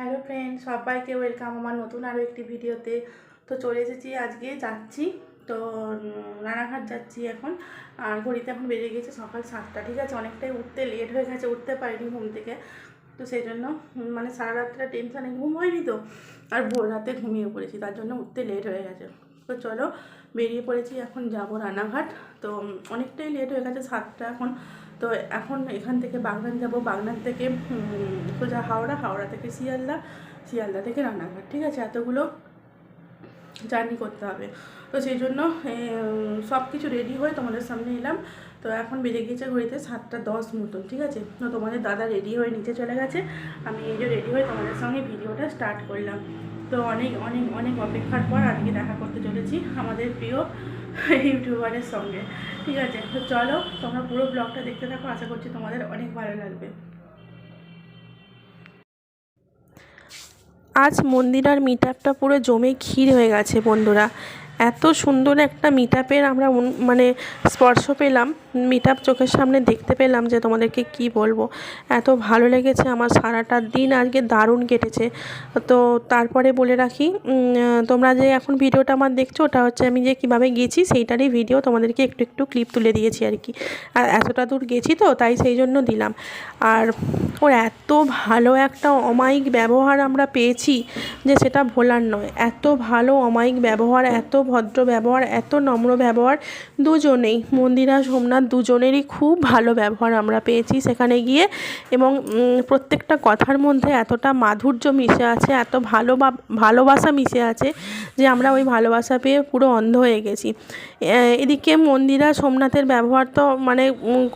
Hello friend, সবাইকে welcome আমার নতুন আরও একটি ভিডিওতে। তো চলে এসেছি, আজকে যাচ্ছি তো রানাঘাট যাচ্ছি এখন। আর ঘড়িতে এখন বেজে গেছে সকাল 7টা। ঠিক আছে, অনেকটাই উঠতে লেট হয়ে গেছে, উঠতে পারিনি ঘুম থেকে। তো সেই জন্য মানে সারা রাত্রে টেনশানে ঘুম হয়নি তো, আর ভোর রাতে ঘুমিয়ে পড়েছি, তার জন্য উঠতে লেট হয়ে গেছে। তো চলো বেরিয়ে পড়েছি, এখন যাব রানাঘাট। তো অনেকটাই লেট হয়ে গেছে, 7টা এখন। তো এখন এখান থেকে বাগনান যাব, বাগনান থেকে সোজা হাওড়া, হাওড়া থেকে শিয়ালদা, শিয়ালদা থেকে রানাঘাট। ঠিক আছে, এতগুলো জার্নি করতে হবে। তো সেই জন্য সব কিছু রেডি হয়ে তোমাদের সামনে এলাম। তো এখন বেজে গিয়েছে ঘড়িতে 7টা 10 মতন। ঠিক আছে, তো তোমাদের দাদা রেডি হয়ে নিচে চলে গেছে, আমি এই যে রেডি হয়ে তোমাদের সঙ্গে ভিডিওটা স্টার্ট করলাম। তো অনেক অনেক অনেক অপেক্ষার পর আজকে দেখা করতে চলেছি আমাদের প্রিয় ইউটিউবারের সঙ্গে। ঠিক আছে, তো চলো তোমরা পুরো ব্লগটা দেখতে থাকো, আশা করছি তোমাদের অনেক ভালো লাগবে। আজ মন্দিরার মিট আপটা পুরো জমে ক্ষীর হয়ে গেছে বন্ধুরা। এত সুন্দর একটা মিট আপের আমরা মানে স্পর্শ পেলাম, মিট আপ চোখের সামনে দেখতে পেলাম যে তোমাদেরকে কি বলবো। এত ভালো লেগেছে আমার, সারাটা দিন আজকে দারুণ কেটেছে। তো তারপরে বলে রাখি, তোমরা যে এখন ভিডিওটা আমার দেখছো, ওটা হচ্ছে আমি যে কীভাবে গেছি সেইটারই ভিডিও, তোমাদেরকে একটু একটু ক্লিপ তুলে দিয়েছি আর কি। আর এতটা দূর গেছি তো তাই সেই জন্য দিলাম। আর ওর এত ভালো একটা অমায়িক ব্যবহার আমরা পেয়েছি যে সেটা ভোলার নয়। এত ভালো অমায়িক ব্যবহার, এত ভদ্র ব্যবহার, এত নম্র ব্যবহার, দুজনেই মন্দিরা সোমনাথ দুজনেরই খুব ভালো ব্যবহার আমরা পেয়েছি সেখানে গিয়ে। এবং প্রত্যেকটা কথার মধ্যে এতটা মাধুর্য মিশে আছে, এত ভালোবাসা মিশে আছে যে আমরা ওই ভালোবাসা পেয়ে পুরো অন্ধ হয়ে গেছি। এদিকে মন্দিরা সোমনাথের ব্যবহার তো মানে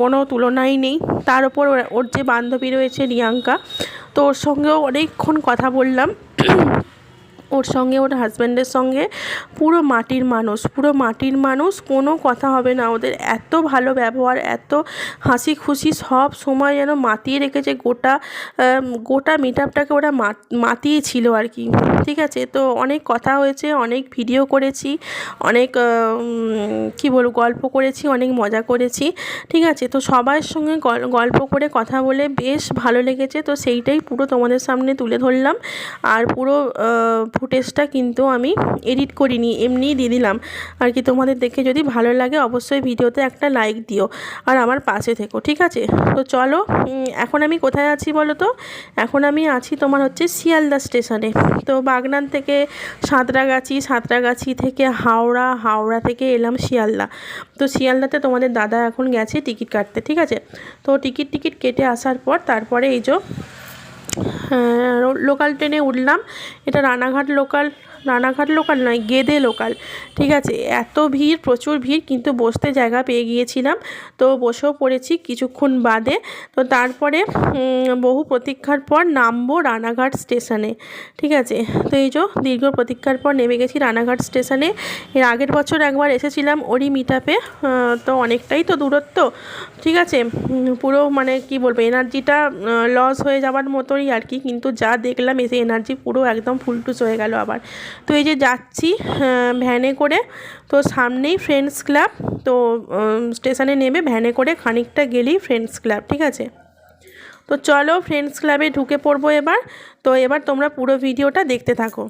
কোনো তুলনাই নেই। তার উপর ওর যে বান্ধবী রয়েছে রিয়াঙ্কা, তো ওর সঙ্গেও অনেকক্ষণ কথা বললাম। ওর সঙ্গে ওর হাজব্যান্ডের সঙ্গে পুরো মাটির মানুষ, পুরো মাটির মানুষ, কোনো কথা হবে না ওদের। এত ভালো ব্যবহার, এত হাসি খুশি, সব সময় যেন মাতিয়ে রেখেছে গোটা মিট আপটাকে ওরা মাতিয়ে ছিল আর কি। ঠিক আছে, তো অনেক কথা হয়েছে, অনেক ভিডিও করেছি, অনেক কী বলবো গল্প করেছি, অনেক মজা করেছি। ঠিক আছে, তো সবার সঙ্গে গল্প করে কথা বলে বেশ ভালো লেগেছে। তো সেইটাই পুরো তোমাদের সামনে তুলে ধরলাম। আর পুরো ফুটেজটা কিন্তু আমি এডিট করিনি, এমনিই দিয়ে দিলাম আর কি। তোমাদের দেখে যদি ভালো লাগে অবশ্যই ভিডিওতে একটা লাইক দিও আর আমার পাশে থেকো। ঠিক আছে, তো চলো এখন আমি কোথায় আছি বলো তো। এখন আমি আছি তোমার হচ্ছে শিয়ালদা স্টেশনে। তো বাগনান থেকে সাঁতরাগাছি, সাঁতরাগাছি থেকে হাওড়া, হাওড়া থেকে এলাম শিয়ালদা। তো শিয়ালদাতে তোমাদের দাদা এখন গেছে টিকিট কাটতে। ঠিক আছে, তো টিকিট কেটে আসার পর তারপরে এই যে লোকাল ট্রেনে উঠলাম। এটা রানাঘাট লোকাল নয়, গেদে লোকাল। ঠিক আছে, এত ভিড়, প্রচুর ভিড়, কিন্তু বসতে জায়গা পেয়ে গিয়েছিলাম। তো বসেও পড়েছি কিছুক্ষণ বাদে। তো তারপরে বহু প্রতীক্ষার পর নামবো রানাঘাট স্টেশনে। ঠিক আছে, তো এই যে দীর্ঘ প্রতীক্ষার পর নেমে গেছি রানাঘাট স্টেশনে। এর আগের বছর একবার এসেছিলাম ওরই মিট আপে। তো অনেকটাই তো দূরত্ব। ঠিক আছে, পুরো মানে কি বলবো, এনার্জিটা লস হয়ে যাওয়ার মতোই আর কি। কিন্তু যা দেখলাম এসে এনার্জি পুরো একদম ফুলটুস হয়ে গেল আবার। তো এই যে যাচ্ছি ভ্যানে করে, তো সামনেই ফ্রেন্ডস ক্লাব। তো স্টেশনে নেমে ভ্যানে করে খানিকটা গেলেই ফ্রেন্ডস ক্লাব। ঠিক আছে, তো চলো ফ্রেন্ডস ক্লাবে ঢুকে পড়বো এবার। তো এবার তোমরা পুরো ভিডিওটা দেখতে থাকো।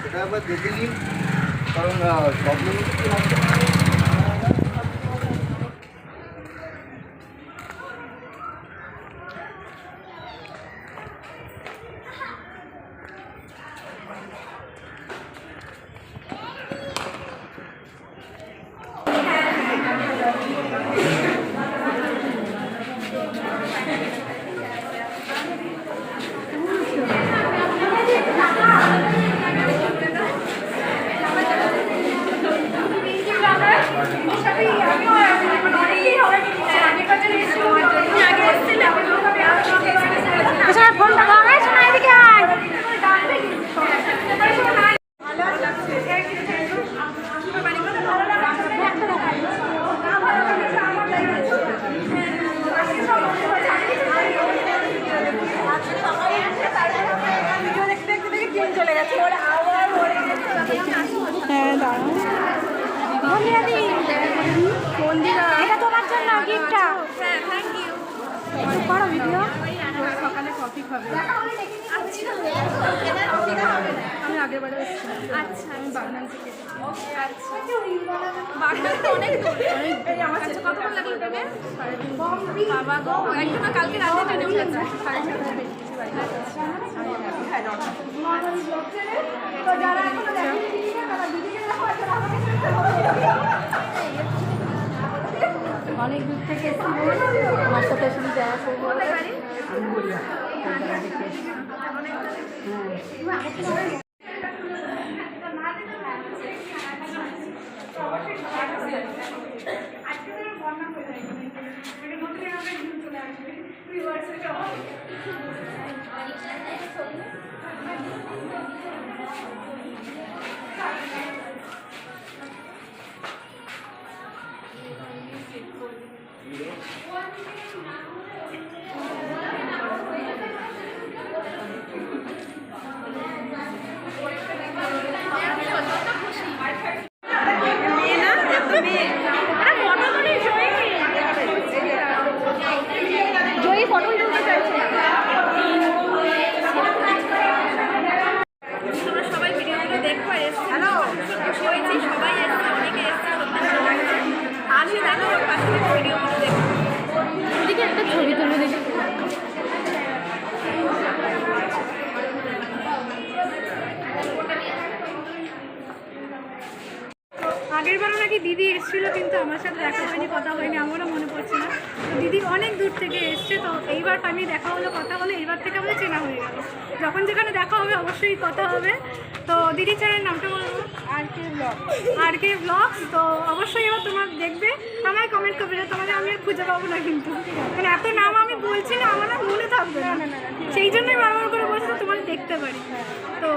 এটা একবার দেখে নিন, কারণ প্রবলেম হচ্ছে। এটা তোমার জন্য গিফটটা। করো ভিডিও। সকালে কফি খাবে। আমি আগের বারে আচ্ছা আমি বাগনান থেকে আচ্ছা বাগনান তো অনেক দূর। আচ্ছা কতক্ষণ লাগলো তোকে? বাবা গো একদম কালকে রাতে ট্রেনে উঠেছে। 7:30 বেরিয়েছি বাড়ি। তো যারা এখনো দেখেনি তারা দিদিকে দেখো আর আমাকে অনেক দূর থেকে এসেছি আমার সাথে শুধু দেখা করবো। আমি বলি জয়ী ফটো তুলতে চাইছে না। তোমরা সবাই ভিডিওগুলো দেখো এসে হ্যালো খুশি হয়েছি সবাই এসে অনেকে এসে আসে দেখো পাশে থেকে ভিডিওগুলো দেখো এদিকে একটা ছবি তুলে দেখি আগের বারও নাকি দিদি এসেছিল কিন্তু আমার সাথে দেখা হয়নি কথা হয়নি আমারও মনে পড়ছে না তো দিদি অনেক দূর থেকে এসছে তো এইবার আমি দেখা হলো কথা হলো এইবার থেকে আমাদের চেনা হয়ে গেল যখন যেখানে দেখা হবে অবশ্যই কথা হবে তো দিদি চ্যানেলের নামটা বলবো আর কে ব্লগস তো অবশ্যই এবার তোমার দেখবে আমায় কমেন্ট করবে যে তোমাদের আমি আর খুঁজে পাবো না কিন্তু মানে এত নাম আমি বলছি না আমার আর মনে থাকবে না সেই জন্যই বারবার করে বলছি তোমাদের দেখতে পারি তো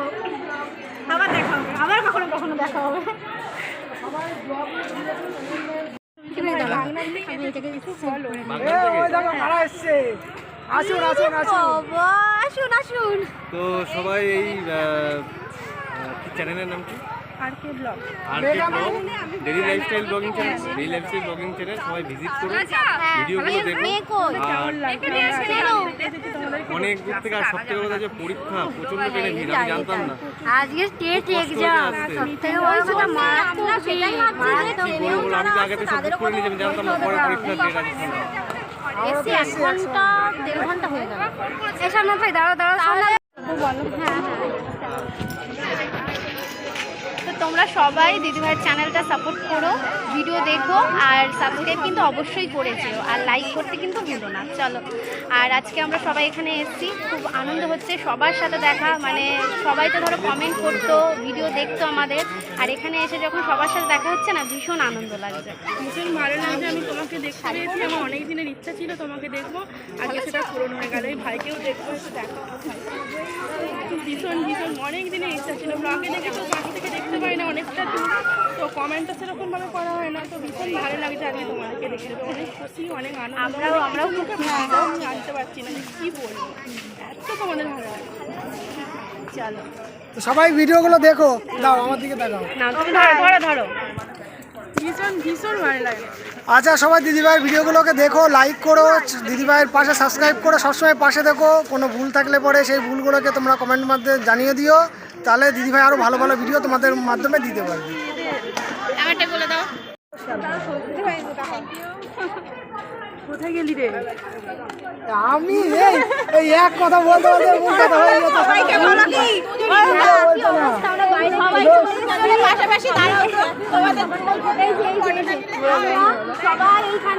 আবার দেখা হবে আবার কখনো কখনো দেখা হবে আসুন তো সবাই এই কি চ্যানেলের নাম কি? R K blog daily lifestyle blogging channel. Daily lifestyle blogging channel সবাই ভিজিট করুন, ভিডিওগুলো দেখুন। অনেক দূর থেকে আর সবথেকে কথা যে পরীক্ষা প্রচন্ড ট্রেনে ভিড়, আমি জানতাম না। আজকে টেস্ট এক্সাম সবথেকে বড় কথা মারাত্মক বলবো আমি তো আগে থেকে সব বুক করে নিয়েছি, আমি জানতাম না পরে পরীক্ষা ডেট আছে। এসে 1 ঘন্টা 1.5 ঘন্টা হয়ে গেল এসব না ভাই দাঁড়াও হ্যাঁ তো তোমরা সবাই দিদিভাইয়ের চ্যানেলটা সাপোর্ট করো ভিডিও দেখো আর সাবস্ক্রাইব কিন্তু অবশ্যই করে যেও আর লাইক করতে কিন্তু ভুলো না চলো আর আজকে আমরা সবাই এখানে এসেছি খুব আনন্দ হচ্ছে সবার সাথে দেখা মানে সবাই তো ধরো কমেন্ট করতো ভিডিও দেখতো আমাদের আর এখানে এসে যখন সবার সাথে দেখা হচ্ছে না ভীষণ আনন্দ লাগছে ভীষণ ভালো লাগছে আমি তোমাকে দেখতে পেয়েছি আমার অনেক দিনের ইচ্ছা ছিল তোমাকে দেখবো আজকে সেটা পূরণ হয়ে গেল এই ভাইকেও দেখবো একটু দেখা ভীষণ অনেক দিনের ইচ্ছা ছিল ব্লগে দেখে তো পাশ থেকে দেখতে পাই না অনেকটা দূর তো কমেন্টটা সেরকমভাবে করা হয় না তো ভীষণ ভালো লাগছে আজকে তোমাদেরকে দেখে অনেক খুশি অনেক আনন্দ আমরাও খুব আমি জানতে পারছি না যে কী বলবো এত তোমাদের ভালো লাগে চলো তো সবাই ভিডিওগুলো দেখো, দাও আমার দিকে দেখাও। ধরো ভীষণ ভালো লাগে আচ্ছা সবাই দিদিভাইয়ের ভিডিওগুলোকে দেখো, লাইক করো, দিদিভাইয়ের পাশে সাবস্ক্রাইব করো, সবসময় পাশে দেখো। কোনো ভুল থাকলে পরে সেই ভুলগুলোকে তোমরা কমেন্ট মাধ্যমে জানিয়ে দিও, তাহলে দিদিভাই আরও ভালো ভালো ভিডিও তোমাদের মাধ্যমে দিতে পারবে। আমারটা বলে দাও কোথায় গেলি রে আমি এই এক কথা বলতে বলতে ভুল কথা হয়ে গেছে।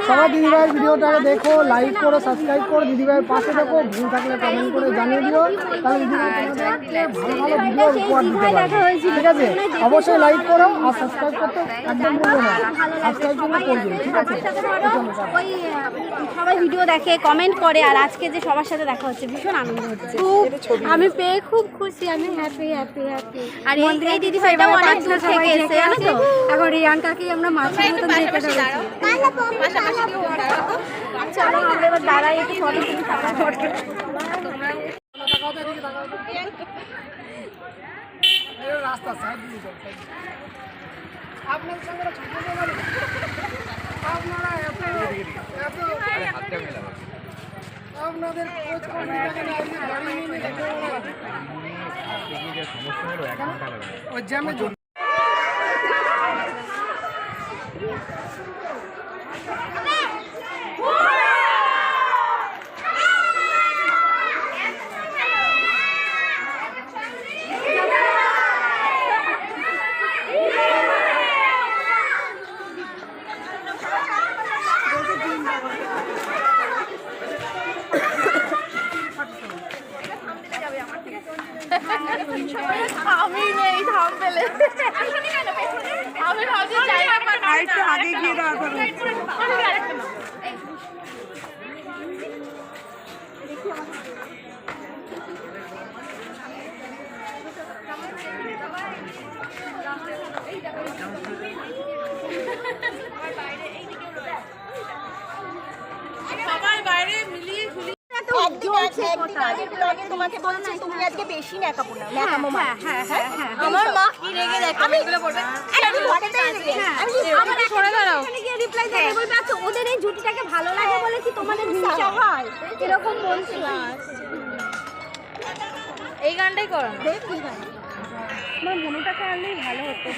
সবাই দিদিভাইয়ের ভিডিওটাকে দেখো, লাইক করো, সাবস্ক্রাইব করো, দিদিভাইয়ের পাশে দেখো, ভুল থাকলে কমেন্ট করে জানিয়ে দিও, তাহলে দিদিভাই তোমাদেরকে ভালো ভালো ভিডিও উপহার দিতে পারবে। ঠিক আছে, অবশ্যই লাইক করো আর সাবস্ক্রাইব করতে একদম ভুলবে না, সাবস্ক্রাইব করবে করবে। ঠিক আছে, ওই সবাই ভিডিও দেখে কমেন্ট করে আর আজকে যে সবার সাথে দেখা হচ্ছে ভীষণ আনন্দ হচ্ছে আমি পেয়ে খুব খুশি আমি হ্যাপি আর এই দিদি ভাইটাও অনেক দূর থেকে এসে জানো তো এখন রিয়াঙ্কাকে আমরা মাছের মতন দেখে চলো আমরা এবার দাঁড়াই একটু ফটো তুলি রাস্তা সাইড দিয়ে আপনাদের সঙ্গে ছবি তুলতে পারি? আপনারা আপনাদের খোঁজ খবর দেখেন, আপনি গাড়ি নিয়ে নিয়ে যেতে পারেন। ওই জ্যামের জন্য আমি নেই থাম পেলে আমি ভাবছি আরেকটু আগে গিয়ে দাঁড়াবো। সবাই বাইরে মিলিয়ে ঝুলিয়ে তোমাকে বলছি তুমি আজকে বেশি ন্যাকামো না ন্যাকামো আমার মা কি রেগে দেখে আমি এগুলো বলবে আমি ঘরেতেই রেগে আমার সরে দাঁড়াও এখানে গিয়ে রিপ্লাই দেবে বলবে আচ্ছা ওদের এই জুটিটাকে ভালো লাগে বলে কি তোমাদের হিংসা হয় এরকম বলছিল এই গানটাই করো দেখ কি গান আমার মনুটাকে আনলেই ভালো হতো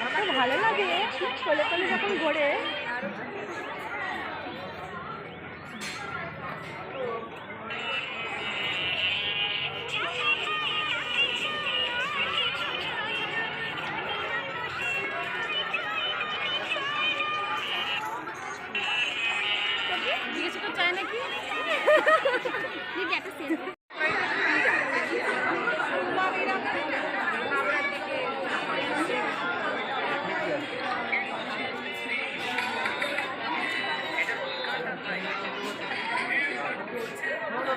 আমার ভালো লাগে ছোলে ছোলে যখন ঘোরে জিজ্ঞেস করতে চায় নাকি একটা সেলফি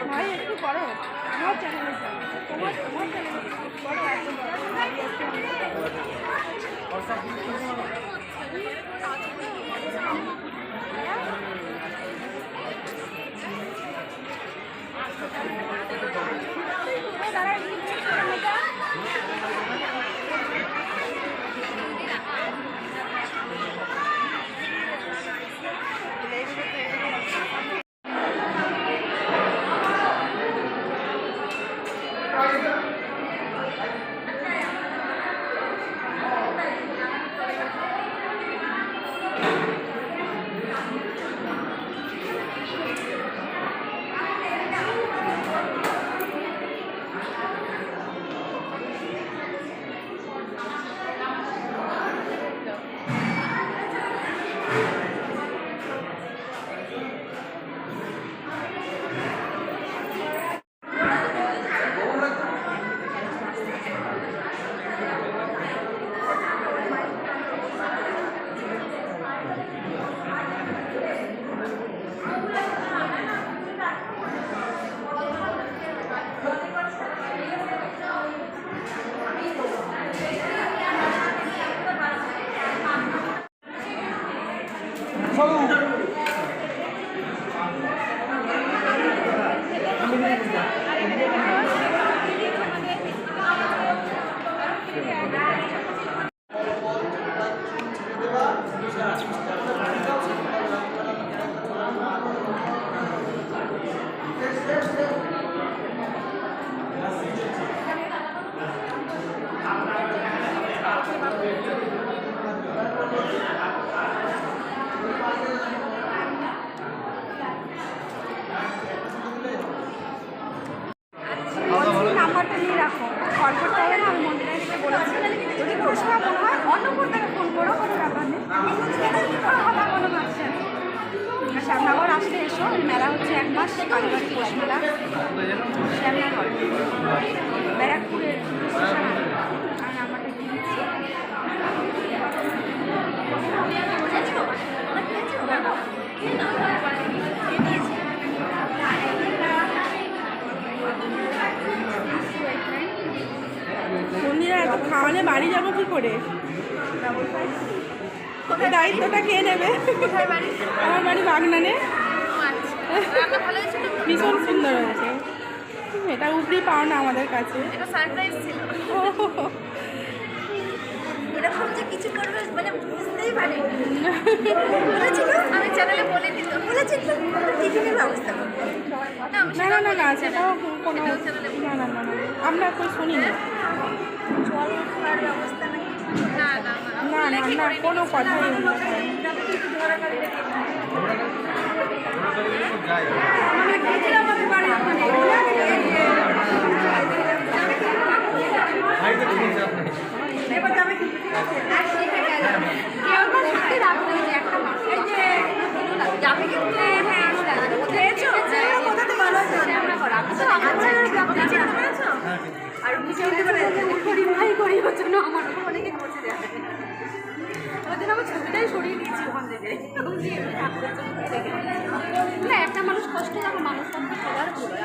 ভাই একটু করো আমার চ্যানেলে তোমার চ্যানেলে করো একদম নাম্বারটা নিয়ে রাখো কল করতে হবে না আমি মন্দিরে থেকে বলেছি যদি কোনো সময় মনে হয় অন্য কোনটাকে ফোন করো কোনো ব্যাপার নেই কথা কোনো বাচ্চা শ্যামনগর আসলে এসো মেলা হচ্ছে 1 মাস কালীবাড়ি পৌষ মেলা শ্যামনগর ব্যারাকপুরের আর নাম্বারটা দিয়ে দিচ্ছি মন্দিরা এত খাওয়ালে বাড়ি যাবো কি করে? দায়িত্বটা কে নেবে? আমার বাড়ি বাগনানে। ভীষণ সুন্দর হয়েছে, এটা উপরি পাও না আমাদের কাছে। এটা সারপ্রাইজ ছিল। এটা এরকম যে কিছু করবে মানে বুঝতেই পারিনি। বলেছিল আমি চ্যানেলে বলে দিত, বলেছিল টিফিনের ব্যবস্থা করবো। না না না না সেটাও কোনো না না না না আমরা তো শুনিনি। জল খাওয়ার ব্যবস্থা নাকি? না না না না না কোনো কথাই নেই। মানে গেছিলাম আমি বাড়ির ওখানে, এবার যাবে কি? আর শিখে গেল। কেউ তো সত্যি রাখলো যে একটা মাছ। এই যে যাবে কি? হ্যাঁ খেয়েছো? কোথাতে ভালো আছে? আমরা করা। আচ্ছা আপনি চিনতে পেরেছো? আর বুঝে উঠতে পেরেছে করি ভাই করি হচ্ছে না আমার উপর অনেকে বসে যায়। ওই দিন আমার ছবিটাই সরিয়ে দিয়েছি ওখান থেকে। না একটা মানুষ কষ্ট লাগে, মানুষ কষ্ট সবার করে।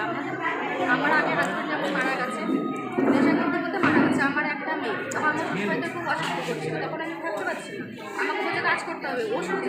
আমার আগে হাজব্যান্ড যখন মারা গেছে, দেশে করতে মারা গেছে, আমার একটা মেয়ে, তখন আমার হয়তো খুব অসুস্থ করছিল, তখন আমি থাকতে পারছি না, আমাকে বলতে কাজ করতে হবে, ও শুধু